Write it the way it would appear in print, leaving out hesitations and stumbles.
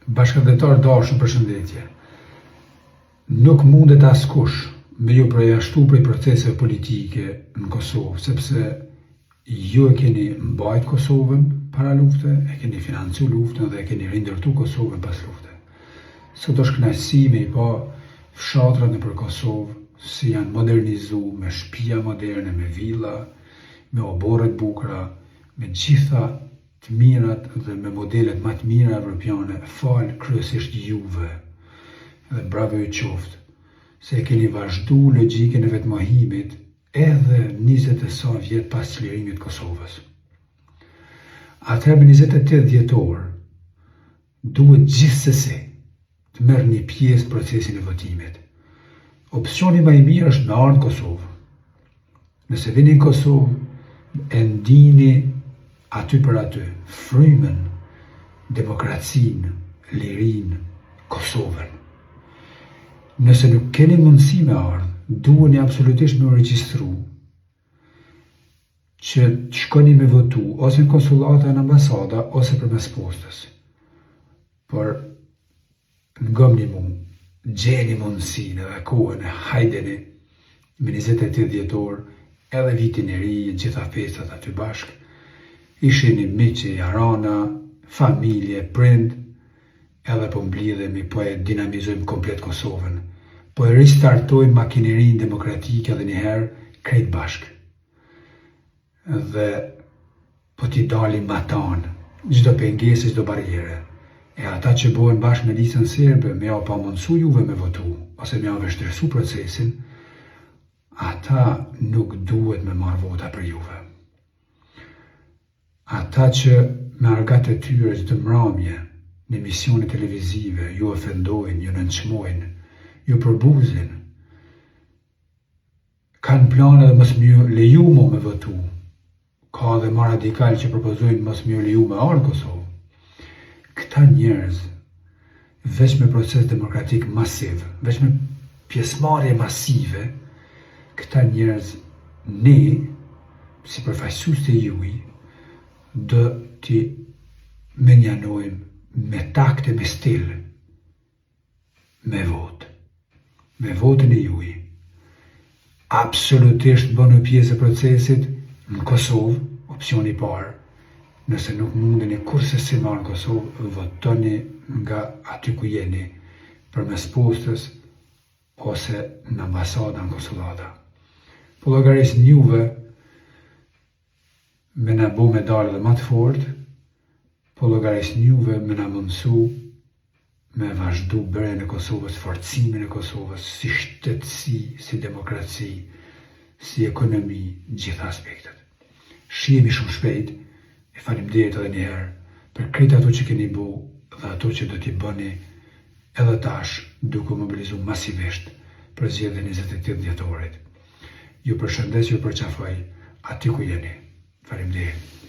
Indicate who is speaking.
Speaker 1: Bashkëdhetar dashur, përshëndetje. Nuk mundet askush me ju përjashtu prej proceseve politike në Kosovë, sepse ju e keni mbajt Kosovën para lufte, e keni financu luftën dhe e keni rindërtu Kosovën pas lufte. Sot është kënaqësi me i pa fshatrat nëpër Kosovë si janë modernizu me shtëpia moderne, me villa, me oborret bukura, me gjitha të mirat dhe me modelet më të mira evropiane, falë kryesisht juve. Dhe bravo ju qoftë, se e keni vazhdu logjikën e vetmohimit edhe 20 e sa vjet pas çlirimit të Kosovës. Atëherë me 28 dhjetor duhet gjithsesi të merrni pjesë në procesin e votimit. Opsioni më i mirë është me ardhur në Kosovë. Nëse vini në Kosovë, e ndini aty për aty frymën, demokracinë, lirinë, Kosovën. Nëse nuk keni mundësi me ardhë, duheni absolutisht me u regjistru që të shkoni me votu ose në konsulata në ambasada ose përmes postës. Por ngomni mu, gjeni mundësinë dhe kohën e hajdeni me 28 dhjetor edhe vitin e ri, gjitha festat aty bashkë, ishini miqë, jarana, familje, prind, edhe po mblidhemi, po e dinamizojmë komplet Kosovën, po e ristartojmë makinerinë demokratike edhe njëherë krejt bashkë. Dhe po t'i dalim matan, çdo pengesë, çdo barriere. E ata që bohen bashkë me listën serbe, me ja pa mundësu juve me votu, ose me ja vështirësu procesin, ata nuk duhet me marrë vota për juve. Ata që me argat e tyre çdo mramje në emisione televizive ju ofendojnë, ju nënçmojnë, ju përbuzin, kanë plane dhe mos më leju me votu. Ka dhe ma radikal që propozojnë mos më leju me ardhë Kosovë. Këta njerëz, veç me proces demokratik masiv, veç me pjesëmarrje masive, këta njerëz ne, si përfaqësues të juaj, do t'i menjanojmë me takt e me stil, me votë, me votën e juaj. Absolutisht bënu pjesë e procesit në Kosovë, opsioni i parë. Nëse nuk mundeni kurse si marrë në Kosovë, votoni nga aty ku jeni, përmes postës ose në ambasada në konsulata. Po llogarisni juve me na bo me dalë dhe më të fortë, po llogarisni juve me na mundësu me vazhdu bërjen e Kosovës, forcimin e Kosovës, si shtetësi, si demokraci, si ekonomi, gjitha aspektet. Shihemi shumë shpejt, e faleminderit edhe njëherë për krejt ato që keni bu dhe ato që do t'i bëni edhe tash duke mobilizu masivisht për zgjedhjen e 28 dhjetorit. Ju përshëndes, ju përqafoj aty ku jeni. Faleminderit.